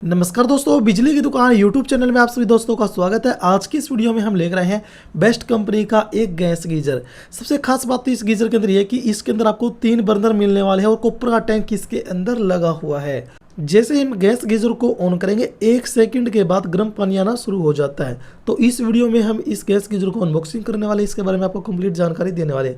नमस्कार दोस्तों, बिजली की दुकान यूट्यूब चैनल में आप सभी दोस्तों का स्वागत है। आज की इस वीडियो में हम लेकर आए हैं बेस्ट कंपनी का एक गैस गीजर। सबसे खास बात तो इस गीजर के अंदर ये है कि इसके अंदर आपको 3 बर्नर मिलने वाले हैं और कॉपर का टैंक इसके अंदर लगा हुआ है। जैसे हम गैस गीजर को ऑन करेंगे 1 सेकंड के बाद गर्म पानी आना शुरू हो जाता है। तो इस वीडियो में हम इस गैस गीजर को अनबॉक्सिंग करने वाले, इसके बारे में आपको कंप्लीट जानकारी देने वाले।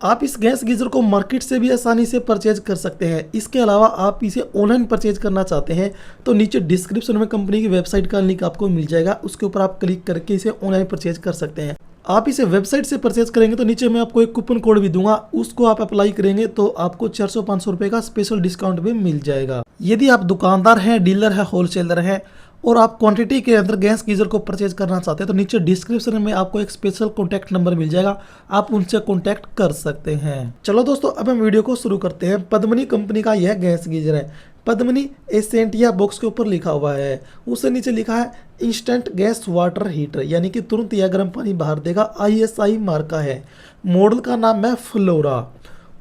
आप इस गैस गीजर को मार्केट से भी आसानी से परचेज कर सकते हैं। इसके अलावा आप इसे ऑनलाइन परचेज करना चाहते हैं तो नीचे डिस्क्रिप्शन में कंपनी की वेबसाइट का लिंक आपको मिल जाएगा, उसके ऊपर आप क्लिक करके इसे ऑनलाइन परचेज कर सकते हैं। आप इसे वेबसाइट से परचेज करेंगे तो नीचे मैं आपको एक कूपन कोड भी दूंगा, उसको आप अप्लाई करेंगे तो आपको 400-500 रुपये का स्पेशल डिस्काउंट भी मिल जाएगा। यदि आप दुकानदार हैं, डीलर है, होलसेलर है और आप क्वांटिटी के अंदर गैस गीजर को परचेज करना चाहते हैं तो नीचे डिस्क्रिप्शन में आपको एक स्पेशल कॉन्टैक्ट नंबर मिल जाएगा, आप उनसे कॉन्टैक्ट कर सकते हैं। चलो दोस्तों, अब हम वीडियो को शुरू करते हैं। पद्मिनी कंपनी का यह गैस गीजर है। पद्मिनी एसेंटिया बॉक्स के ऊपर लिखा हुआ है, उससे नीचे लिखा है इंस्टेंट गैस वाटर हीटर, यानी कि तुरंत यह गर्म पानी बाहर देगा। ISI मार्क का है, मॉडल का नाम है फ्लोरा।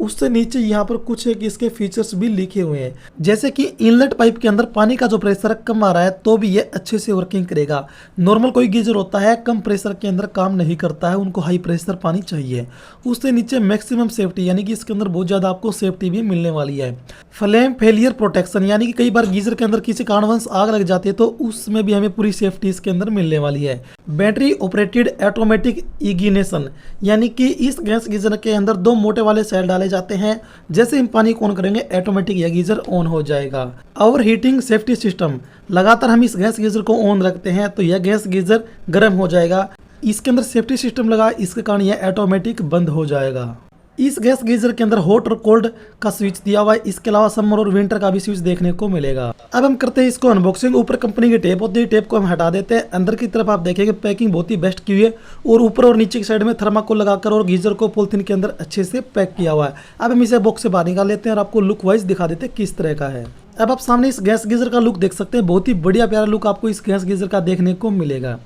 उससे नीचे यहाँ पर कुछ एक इसके फीचर्स भी लिखे हुए हैं, जैसे कि इनलेट पाइप के अंदर पानी का जो प्रेशर कम आ रहा है तो भी ये अच्छे से वर्किंग करेगा। नॉर्मल कोई गीजर होता है कम प्रेशर के अंदर काम नहीं करता है, उनको हाई प्रेशर पानी चाहिए। उससे नीचे मैक्सिमम सेफ्टी, यानी कि इसके अंदर बहुत ज़्यादा आपको सेफ्टी भी मिलने वाली है। फ्लेम फेलियर प्रोटेक्शन, यानी कि कई बार गीजर के अंदर किसी कारणवश आग लग जाती है तो उसमें भी हमें पूरी सेफ्टी इसके अंदर मिलने वाली है। बैटरी ऑपरेटेड ऑटोमेटिक इग्निशन, यानी कि इस गैस गीजर के अंदर 2 मोटे वाले सेल डाले जाते हैं। जैसे हम पानी को ऑन करेंगे ऑटोमेटिक यह गीजर ऑन हो जाएगा। ओवर हीटिंग सेफ्टी सिस्टम, लगातार हम इस गैस गीजर को ऑन रखते हैं तो यह गैस गीजर गर्म हो जाएगा। इसके अंदर सेफ्टी सिस्टम लगा, इसके कारण यह ऑटोमेटिक बंद हो जाएगा। इस गैस गीजर के अंदर हॉट और कोल्ड का स्विच दिया हुआ है, इसके अलावा समर और विंटर का भी स्विच देखने को मिलेगा। अब हम करते हैं इसको अनबॉक्सिंग। ऊपर कंपनी की टेप होती है, टेप को हम हटा देते हैं। अंदर की तरफ आप देखेंगे पैकिंग बहुत ही बेस्ट की हुई है और ऊपर और नीचे की साइड में थर्माकोल लगाकर और गीजर को पॉलिथीन के अंदर अच्छे से पैक किया हुआ है। अब हम इसे बॉक्स से बाहर निकाल लेते हैं और आपको लुक वाइज दिखा देते हैं किस तरह का है। अब आप सामने इस गैस गीजर का लुक देख सकते हैं, बहुत ही बढ़िया प्यारा लुक आपको इस गैस गीजर का देखने को मिलेगा।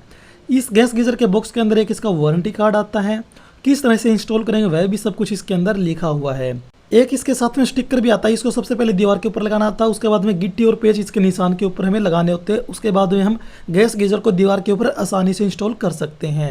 इस गैस गीजर के बॉक्स के अंदर एक इसका वारंटी कार्ड आता है, किस तरह से इंस्टॉल करेंगे वह भी सब कुछ इसके अंदर लिखा हुआ है। एक इसके साथ में स्टिकर भी आता है, इसको सबसे पहले दीवार के ऊपर लगाना आता है, उसके बाद में गिट्टी और पेच इसके निशान के ऊपर हमें लगाने होते हैं। उसके बाद में हम गैस गीजर को दीवार के ऊपर आसानी से इंस्टॉल कर सकते हैं।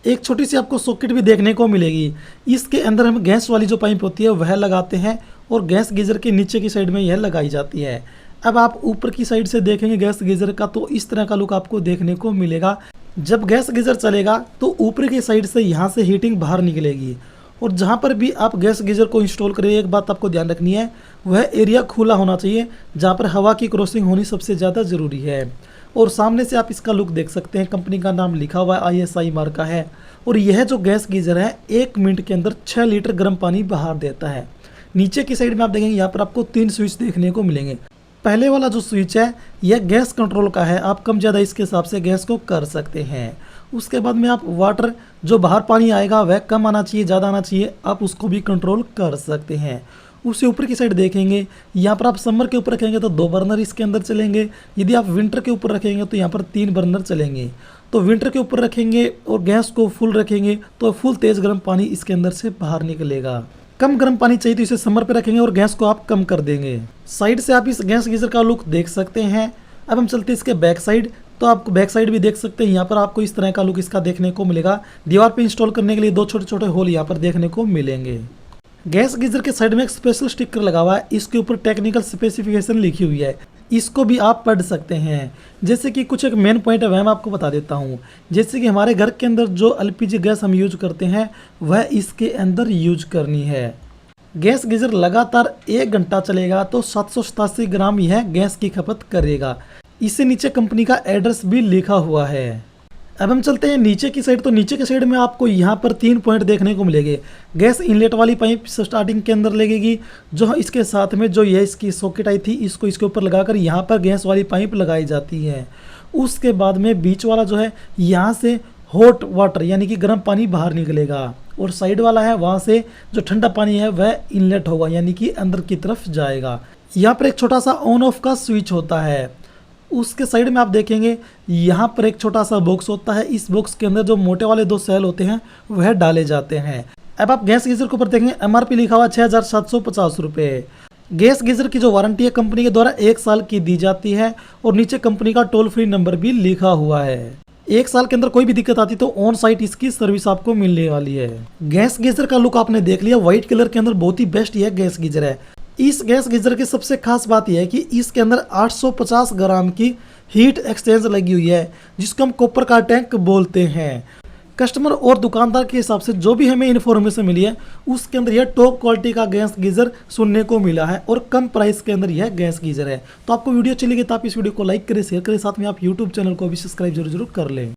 एक छोटी सी आपको सॉकेट भी देखने को मिलेगी। इसके अंदर हम गैस वाली जो पाइप होती है वह लगाते हैं और गैस गीजर के नीचे की साइड में यह लगाई जाती है। अब आप ऊपर की साइड से देखेंगे गैस गीजर का तो इस तरह का लुक आपको देखने को मिलेगा। जब गैस गीजर चलेगा तो ऊपर की साइड से यहाँ से हीटिंग बाहर निकलेगी और जहाँ पर भी आप गैस गीजर को इंस्टॉल करेंगे एक बात आपको ध्यान रखनी है, वह एरिया खुला होना चाहिए जहाँ पर हवा की क्रॉसिंग होनी सबसे ज़्यादा ज़रूरी है। और सामने से आप इसका लुक देख सकते हैं, कंपनी का नाम लिखा हुआ है, ISI मार्क का है। और यह जो गैस गीजर है 1 मिनट के अंदर 6 लीटर गर्म पानी बाहर देता है। नीचे की साइड में आप देखेंगे यहाँ पर आपको 3 स्विच देखने को मिलेंगे। पहले वाला जो स्विच है यह गैस कंट्रोल का है, आप कम ज़्यादा इसके हिसाब से गैस को कर सकते हैं। उसके बाद में आप वाटर जो बाहर पानी आएगा वह कम आना चाहिए, ज़्यादा आना चाहिए, आप उसको भी कंट्रोल कर सकते हैं। उससे ऊपर की साइड देखेंगे, यहाँ पर आप समर के ऊपर रखेंगे तो 2 बर्नर इसके अंदर चलेंगे। यदि आप विंटर के ऊपर रखेंगे तो यहाँ पर 3 बर्नर चलेंगे। तो विंटर के ऊपर रखेंगे और गैस को फुल रखेंगे तो फुल तेज़ गर्म पानी इसके अंदर से बाहर निकलेगा। कम गर्म पानी चाहिए तो इसे समर पे रखेंगे और गैस को आप कम कर देंगे। साइड से आप इस गैस गीजर का लुक देख सकते हैं। अब हम चलते हैं इसके बैक साइड, तो आप बैक साइड भी देख सकते हैं। यहाँ पर आपको इस तरह का लुक इसका देखने को मिलेगा। दीवार पे इंस्टॉल करने के लिए 2 छोटे छोटे होल यहाँ पर देखने को मिलेंगे। गैस गीजर के साइड में एक स्पेशल स्टिकर लगा हुआ है, इसके ऊपर टेक्निकल स्पेसिफिकेशन लिखी हुई है, इसको भी आप पढ़ सकते हैं। जैसे कि कुछ एक मेन पॉइंट है वह मैं आपको बता देता हूँ। जैसे कि हमारे घर के अंदर जो LPG गैस हम यूज करते हैं वह इसके अंदर यूज करनी है। गैस गीजर लगातार 1 घंटा चलेगा तो 787 ग्राम यह गैस की खपत करेगा। इससे नीचे कंपनी का एड्रेस भी लिखा हुआ है। अब हम चलते हैं नीचे की साइड, तो नीचे की साइड में आपको यहाँ पर 3 पॉइंट देखने को मिलेंगे। गैस इनलेट वाली पाइप स्टार्टिंग के अंदर लगेगी, जो इसके साथ में जो यह इसकी सॉकेट आई थी इसको इसके ऊपर लगाकर यहाँ पर गैस वाली पाइप लगाई जाती है। उसके बाद में बीच वाला जो है यहाँ से हॉट वाटर यानी कि गर्म पानी बाहर निकलेगा और साइड वाला है वहाँ से जो ठंडा पानी है वह इनलेट होगा यानी कि अंदर की तरफ जाएगा। यहाँ पर एक छोटा सा ऑन ऑफ का स्विच होता है। उसके साइड में आप देखेंगे यहाँ पर एक छोटा सा बॉक्स होता है, इस बॉक्स के अंदर जो मोटे वाले 2 सेल होते हैं वह डाले जाते हैं। अब आप गैस गीजर के ऊपर देखेंगे MRP लिखा हुआ 6,750 रुपये। गैस गीजर की जो वारंटी है कंपनी के द्वारा 1 साल की दी जाती है और नीचे कंपनी का टोल फ्री नंबर भी लिखा हुआ है। 1 साल के अंदर कोई भी दिक्कत आती तो ऑन साइट इसकी सर्विस आपको मिलने वाली है। गैस गीजर का लुक आपने देख लिया, व्हाइट कलर के अंदर बहुत ही बेस्ट यह गैस गीजर है। इस गैस गीजर की सबसे खास बात यह है कि इसके अंदर 850 ग्राम की हीट एक्सचेंज लगी हुई है, जिसको हम कॉपर का टैंक बोलते हैं। कस्टमर और दुकानदार के हिसाब से जो भी हमें इन्फॉर्मेशन मिली है उसके अंदर यह टॉप क्वालिटी का गैस गीजर सुनने को मिला है और कम प्राइस के अंदर यह गैस गीजर है। तो आपको वीडियो अच्छी लगी तो आप इस वीडियो को लाइक करें, शेयर करें, साथ में आप यूट्यूब चैनल को भी सब्सक्राइब जरूर कर लें।